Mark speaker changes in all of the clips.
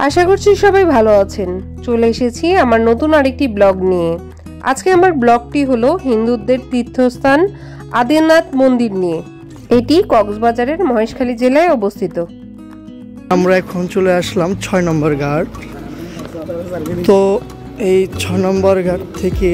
Speaker 1: আশা করছি সবাই ভালো আছেন। চলে এসেছি আমার নতুন আরেকটি ব্লগ নিয়ে। আজকে আমার ব্লগটি হলো হিন্দুদের তীর্থস্থান আদিনাথ মন্দির নিয়ে। এটি কক্সবাজারের মহেশখালী জেলায় অবস্থিত।
Speaker 2: আমরা এখন চলে আসলাম ৬ নম্বর ঘাট। তো এই ৬ নম্বর ঘাট থেকে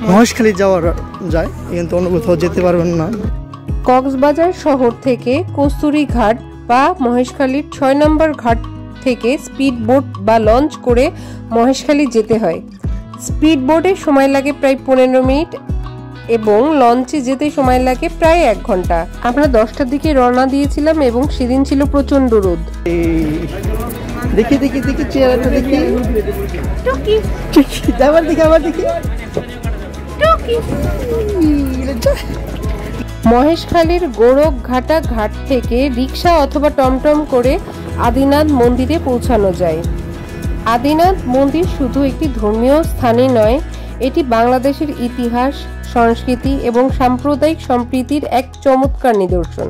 Speaker 2: মহেশখালী যাওয়া যায়, কিন্তু অন্য কোথাও যেতে পারবেন না।
Speaker 1: কক্সবাজার শহর থেকে কস্তুরী ঘাট বা মহেশখালীর ৬ নম্বর ঘাট থেকে স্পিড বোট বা লঞ্চ করে মহেশখালী যেতে হয়। স্পিড বোটে সময় লাগে প্রায় ১৫ মিনিট এবং লঞ্চে যেতে সময় লাগে প্রায় ১ ঘন্টা। আমরা 10টার দিকে রওনা দিয়েছিলাম এবং সেদিন ছিল প্রচন্ড রোদ।
Speaker 2: দেখি দেখি দেখি চেহারাটা দেখি, আবার দেখি আবার দেখি।
Speaker 1: মহেশখালীর গোরখঘাটা ঘাট থেকে রিক্সা অথবা টমটম করে আদিনাথ মন্দিরে পৌঁছানো যায়। আদিনাথ মন্দির শুধু একটি ধর্মীয় স্থানই নয়, এটি বাংলাদেশের ইতিহাস, সংস্কৃতি এবং সাম্প্রদায়িক সম্প্রীতির এক চমৎকার নিদর্শন।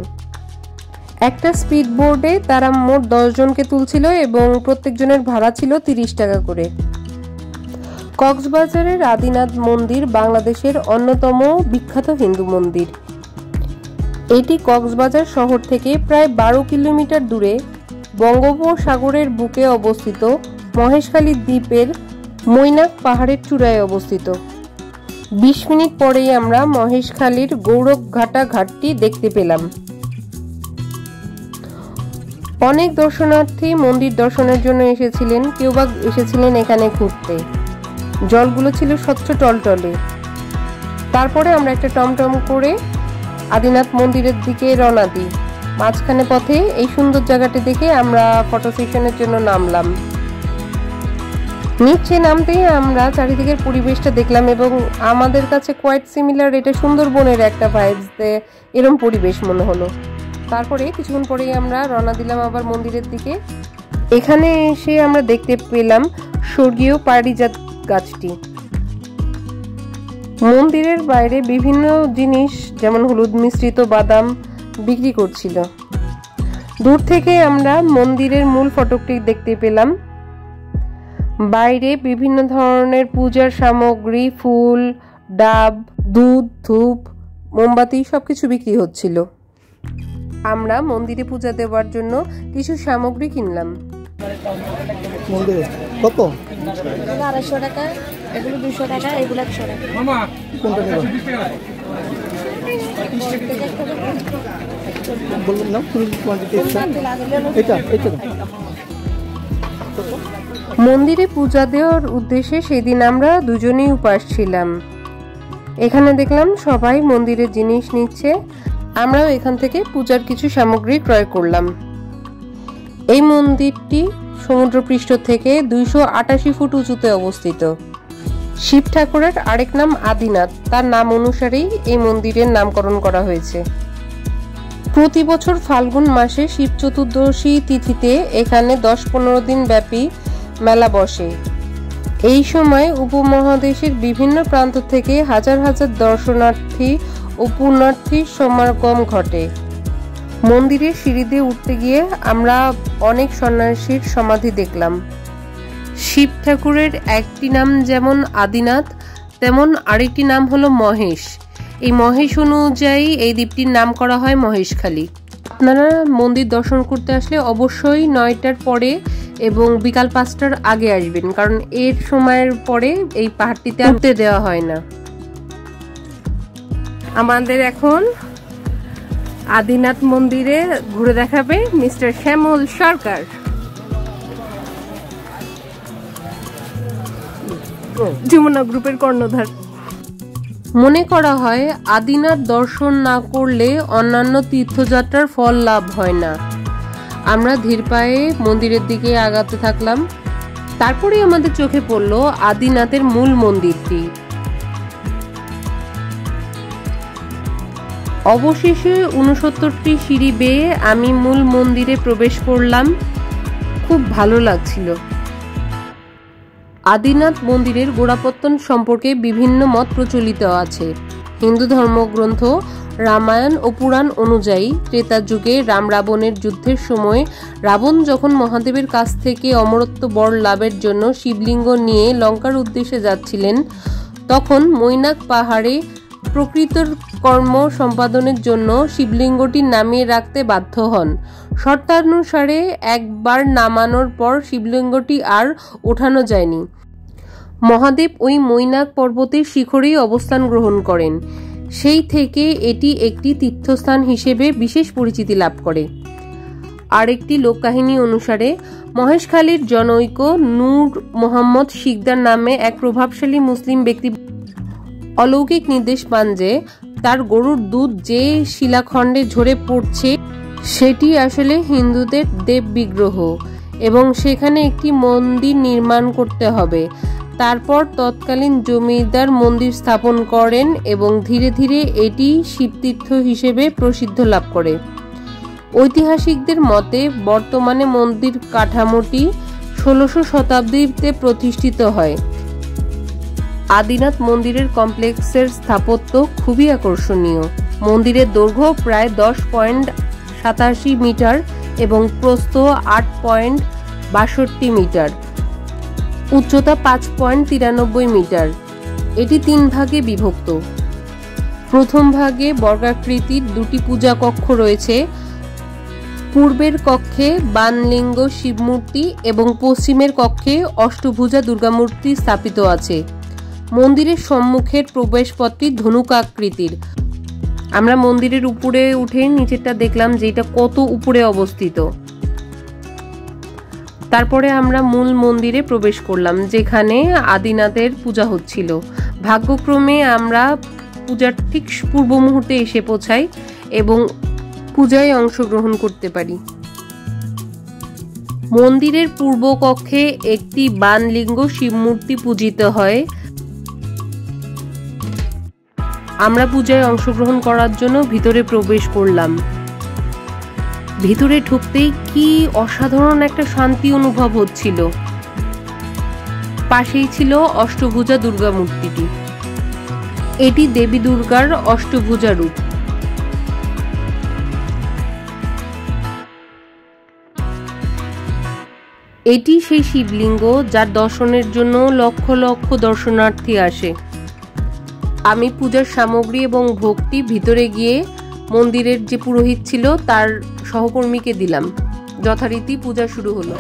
Speaker 1: একটা স্পিড বোর্ডে তারা মোট 10 জনকে তুলছিল এবং প্রত্যেকজনের ভাড়া ছিল 30 টাকা করে। কক্সবাজারের আদিনাথ মন্দির বাংলাদেশের অন্যতম বিখ্যাত হিন্দু মন্দির। এটি কক্সবাজার শহর থেকে প্রায় 12 কিলোমিটার দূরে বঙ্গোপসাগরের বুকে অবস্থিত মহেশখালী দ্বীপের মৈনাক পাহাড়ের চূড়ায় অবস্থিত। 20 মিনিট পরেই আমরা মহেশখালীর গোরখঘাটা ঘাটটি দেখতে পেলাম। অনেক দর্শনার্থী মন্দির দর্শনের জন্য এসেছিলেন, কেউ বা এসেছিলেন এখানে ঘুরতে। জলগুলো ছিল স্বচ্ছ টলটলে। তারপরে আমরা একটা টমটম করে আদিনাথ মন্দিরের দিকে রওনা দিই। মাঝখানে পথে এই সুন্দর জায়গাটি দেখে আমরা ফটো সেশনের জন্য নামলাম। নিচে নামতেই আমরা চারিদিকের পরিবেশটা দেখলাম এবং আমাদের কাছে কোয়াইট সিমিলার, এটা সুন্দরবনের একটা ভাইবস, এরকম পরিবেশ মনে হলো। তারপরে কিছুক্ষণ পরেই আমরা রওনা দিলাম আবার মন্দিরের দিকে। এখানে এসে আমরা দেখতে পেলাম স্বর্গীয় পারিজাত গাছটি। মন্দিরের বাইরে বিভিন্ন জিনিস যেমন হলুদ মিশ্রিত বাদাম বিক্রি করছিল। দূর থেকে আমরা মন্দিরের মূল ফটকটি দেখতে পেলাম। বাইরে বিভিন্ন ধরনের পূজার সামগ্রী, ফুল, ডাব, দুধ, ধূপ, মোমবাতি সবকিছু বিক্রি হচ্ছিল। আমরা মন্দিরে পূজা দেওয়ার জন্য কিছু সামগ্রী কিনলাম।
Speaker 2: মন্দিরে কত?
Speaker 3: 250 টাকা, এগুলো 200 টাকা, এগুলো 100 টাকা।
Speaker 2: কোনটা নেব? বললাম না ফুল কোয়ান্টিটি এটা এটা।
Speaker 1: মন্দিরে পূজা দেওয়ার উদ্দেশ্যে সেদিন আমরা দুজনেই উপাস ছিলাম। এখানে দেখলাম সবাই মন্দিরের জিনিস নিচ্ছে, আমরাও এখান থেকে পূজার কিছু সামগ্রী ক্রয় করলাম। এই মন্দিরটি সমুদ্রপৃষ্ঠ থেকে 288 ফুট উঁচুতে অবস্থিত। শিব ঠাকুরের আরেক নাম আদিনাথ, তার নাম অনুসারেই এই মন্দিরের নামকরণ করা হয়েছে। প্রতি বছর ফাল্গুন মাসে শিব চতুর্দশী তিথিতে এখানে 10-15 দিন ব্যাপী মেলা বসে। এই সময় উপমহাদেশের বিভিন্ন প্রান্ত থেকে হাজার হাজার দর্শনার্থী ও পুণ্যার্থীর সমাগম ঘটে। মন্দিরের সিঁড়ি দিয়ে উঠতে গিয়ে আমরা অনেক সন্ন্যাসীর সমাধি দেখলাম। শিব ঠাকুরের একটি নাম যেমন আদিনাথ, তেমন আরেকটি নাম হলো মহেশ। এই মহেশ অনুযায়ী এই দ্বীপটির নাম করা হয় মহেশখালী। আপনারা মন্দির দর্শন করতে আসলে অবশ্যই 9টার পরে এবং বিকাল 5টার আগে আসবেন, কারণ এর সময়ের পরে এই পাহাড়টিতে উঠতে দেওয়া হয় না। আমাদের এখন আদিনাথ মন্দিরে ঘুরে দেখাবে মিস্টার শ্যামল সরকার। যমুনা গ্রুপের কর্ণধার। মনে করা হয় আদিনাথ দর্শন না করলে অন্যান্য তীর্থযাত্রার ফল লাভ হয় না। আমরা ধীর পায়ে মন্দিরের দিকে আগাতে থাকলাম। তারপরে আমাদের চোখে পড়ল আদিনাথের মূল মন্দিরটি। অবশেষে 69টি সিঁড়ি বেয়ে আমি মূল মন্দিরে প্রবেশ করলাম। খুব ভালো লাগছিল। আদিনাথ মন্দিরের গোড়াপত্তন সম্পর্কে বিভিন্ন মত প্রচলিত আছে। হিন্দু ধর্মগ্রন্থ রামায়ণ ও পুরাণ অনুযায়ী ত্রেতা যুগে রাম রাবণের যুদ্ধের সময় রাবণ যখন মহাদেবের কাছ থেকে অমরত্ব বর লাভের জন্য শিবলিঙ্গ নিয়ে লঙ্কার উদ্দেশ্যে যাচ্ছিলেন, তখন মৈনাক পাহাড়ে প্রকৃত কর্ম সম্পাদনের জন্য শিবলিঙ্গটি নামিয়ে রাখতে বাধ্য হন। শর্তানুসারে একবার নামানোর পর শিবলিঙ্গটি আর ওঠানো যায়নি। মহাদেব ওই মৈনাক পর্বতের শিখরেই অবস্থান গ্রহণ করেন। সেই থেকে এটি একটি তীর্থস্থান হিসেবে বিশেষ পরিচিতি লাভ করে। আরেকটি লোককাহিনী অনুসারে মহেশখালীর জনৈক নূর মোহাম্মদ শিকদার নামে এক প্রভাবশালী মুসলিম ব্যক্তি অলৌকিক নির্দেশ পান যে তার গরুর দুধ যে শিলাখণ্ডে ঝরে পড়ছে সেটি আসলে হিন্দুদের দেব বিগ্রহ এবং সেখানে একটি মন্দির নির্মাণ করতে হবে। তারপর তৎকালীন জমিদার মন্দির স্থাপন করেন এবং ধীরে ধীরে এটি শিবতীর্থ হিসেবে প্রসিদ্ধ লাভ করে। ঐতিহাসিকদের মতে বর্তমানে মন্দির কাঠামোটি 1600 শতাব্দীতে প্রতিষ্ঠিত হয়। আদিনাথ মন্দিরের কমপ্লেক্সের স্থাপত্য খুবই আকর্ষণীয়। মন্দিরের দৈর্ঘ্য প্রায় 10.87 মিটার এবং প্রস্থ 8.62 মিটার, উচ্চতা 5.93 মিটার। এটি 3 ভাগে বিভক্ত। প্রথম ভাগে বর্গাকৃতির 2টি পূজা কক্ষ রয়েছে। পূর্বের কক্ষে বানলিঙ্গ শিবমূর্তি এবং পশ্চিমের কক্ষে অষ্টভুজা দুর্গামূর্তি স্থাপিত আছে। মন্দিরের সম্মুখের প্রবেশপথটি ধনুকাকৃতির। আমরা মন্দিরের উপরে উঠে নিচেরটা দেখলাম যে এটা কত উপরে অবস্থিত। তারপরে আমরা মূল মন্দিরে প্রবেশ করলাম, যেখানে আদিনাথের পূজা হচ্ছিল। ভাগ্যক্রমে আমরা পূজার ঠিক পূর্ব মুহূর্তে এসে পৌঁছাই এবং পূজায় অংশগ্রহণ করতে পারি। মন্দিরের পূর্ব কক্ষে একটি বানলিঙ্গ শিবমূর্তি পূজিত হয়। আমরা পূজায় অংশগ্রহণ করার জন্য ভিতরে প্রবেশ করলাম। ভিতরে ঢুকতেই কি অসাধারণ একটা শান্তি অনুভব হচ্ছিল। পাশেই ছিল অষ্টভুজা দুর্গা মূর্তিটি। এটি দেবী দুর্গার অষ্টভুজা রূপ। এটি সেই শিবলিঙ্গ যার দর্শনের জন্য লক্ষ লক্ষ দর্শনার্থী আসে। আমি পূজার সামগ্রী এবং ভোগটি ভিতরে গিয়ে মন্দিরের যে পুরোহিত ছিল তার সহকর্মীকে দিলাম। যথারীতি পূজা শুরু হলো।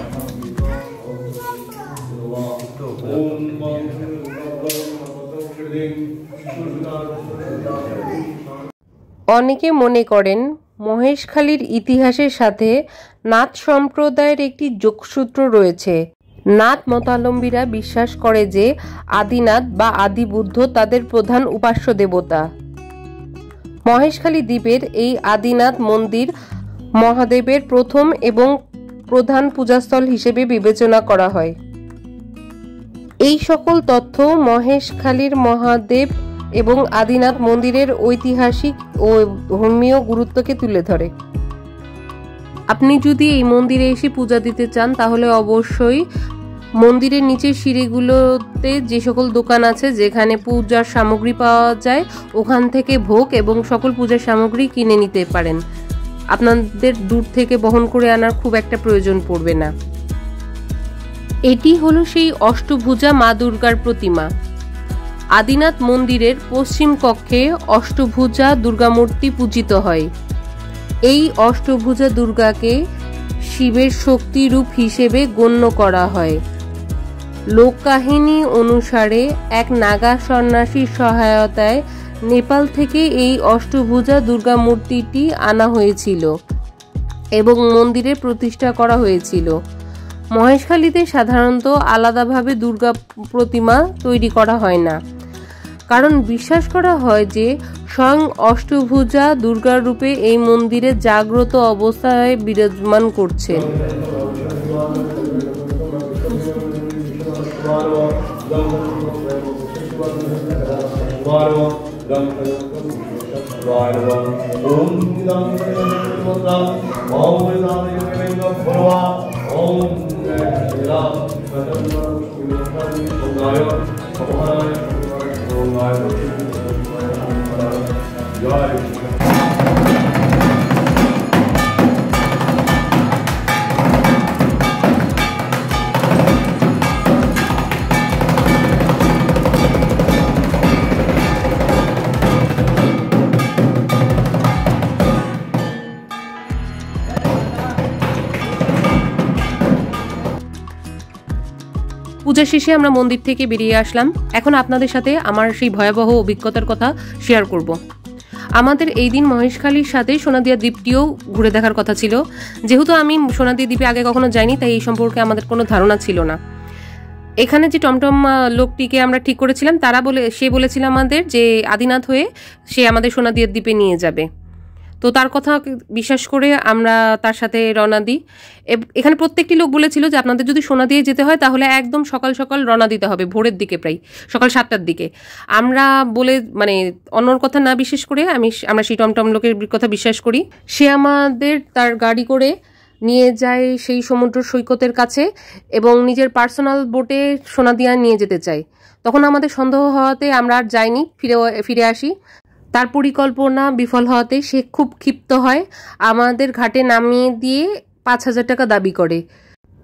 Speaker 1: অনেকে মনে করেন মহেশখালীর ইতিহাসের সাথে নাথ সম্প্রদায়ের একটি যোগসূত্র রয়েছে। নাথ মতাবলম্বীরা বিশ্বাস করে যে আদিনাথ বা আদি বুদ্ধ তাদের প্রধান উপাস্য দেবতা। মহেশখালী দ্বীপের এই আদিনাথ মন্দির মহাদেবের প্রথম এবং প্রধান পূজাস্থল হিসেবে বিবেচনা করা হয়। এই সকল তথ্য মহেশখালীর মহাদেব এবং আদিনাথ মন্দিরের ঐতিহাসিক ও ধর্মীয় গুরুত্বকে তুলে ধরে। আপনি যদি এই মন্দিরে এসে পূজা দিতে চান তাহলে অবশ্যই মন্দিরের নিচের সিঁড়িগুলোতে যে সকল দোকান আছে যেখানে পূজার সামগ্রী পাওয়া যায় ওখান থেকে ভোগ এবং সকল পূজার সামগ্রী কিনে নিতে পারেন। আপনাদের দূর থেকে বহন করে আনার খুব একটা প্রয়োজন পড়বে না। এটি হলো সেই অষ্টভুজা মা দুর্গার প্রতিমা। আদিনাথ মন্দিরের পশ্চিম কক্ষে অষ্টভুজা দুর্গামূর্তি পূজিত হয়। এই অষ্টভুজা দুর্গাকে শিবের শক্তি রূপ হিসেবে গণ্য করা হয়। লোককাহিনী অনুসারে এক নাগা সন্ন্যাসীর সহায়তায় নেপাল থেকে এই অষ্টভুজা দুর্গা মূর্তিটি আনা হয়েছিল এবং মন্দিরে প্রতিষ্ঠা করা হয়েছিল। মহেশখালীতে সাধারণত আলাদাভাবে দুর্গা প্রতিমা তৈরি করা হয় না, কারণ বিশ্বাস করা হয় যে স্বয়ং অষ্টভুজা দুর্গার রূপে এই মন্দিরে জাগ্রত অবস্থায় বিরাজমান করছে। পূজা শেষে আমরা মন্দির থেকে বেরিয়ে আসলাম। এখন আপনাদের সাথে আমার সেই ভয়াবহ অভিজ্ঞতার কথা শেয়ার করব। আমাদের এই দিন মহেশখালীর সাথে সোনাদিয়া দ্বীপটিও ঘুরে দেখার কথা ছিল। যেহেতু আমি সোনাদিয়া দ্বীপে আগে কখনো যাইনি, তাই এই সম্পর্কে আমাদের কোনো ধারণা ছিল না। এখানে যে টমটম লোকটিকে আমরা ঠিক করেছিলাম, সে বলেছিল আমাদের যে আদিনাথ হয়ে সে আমাদের সোনাদিয়া দ্বীপে নিয়ে যাবে। তো তার কথা বিশ্বাস করে আমরা তার সাথে রওনা দিই। এখানে প্রত্যেকটি লোক বলেছিল যে আপনাদের যদি সোনাদিয়া যেতে হয় তাহলে একদম সকাল সকাল রওনা দিতে হবে, ভোরের দিকে, প্রায় সকাল 7টার দিকে। আমরা অন্যর কথা না বিশ্বাস করে আমরা সেই টমটম লোকের কথা বিশ্বাস করি। সে আমাদের তার গাড়ি করে নিয়ে যায় সেই সমুদ্র সৈকতের কাছে এবং নিজের পার্সোনাল বোটে সোনাদিয়া নিয়ে যেতে চায়। তখন আমাদের সন্দেহ হওয়াতে আমরা আর যাইনি, ফিরে আসি। তার পরিকল্পনা বিফল হওয়াতে সে খুব ক্ষিপ্ত হয়, আমাদের ঘাটে নামিয়ে দিয়ে 5,000 টাকা দাবি করে।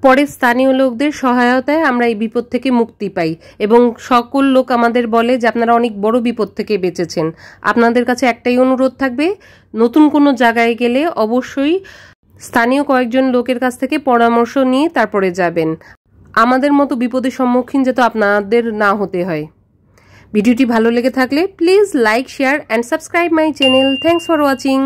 Speaker 1: পরে স্থানীয় লোকদের সহায়তায় আমরা এই বিপদ থেকে মুক্তি পাই এবং সকল লোক আমাদের বলে যে আপনারা অনেক বড় বিপদ থেকে বেঁচেছেন। আপনাদের কাছে একটাই অনুরোধ থাকবে, নতুন কোনো জায়গায় গেলে অবশ্যই স্থানীয় কয়েকজন লোকের কাছ থেকে পরামর্শ নিয়ে তারপরে যাবেন। আমাদের মতো বিপদের সম্মুখীন যাতে আপনাদের না হতে হয়। ভিডিওটি ভালো লেগে থাকলে please like, share and subscribe my channel. Thanks for watching.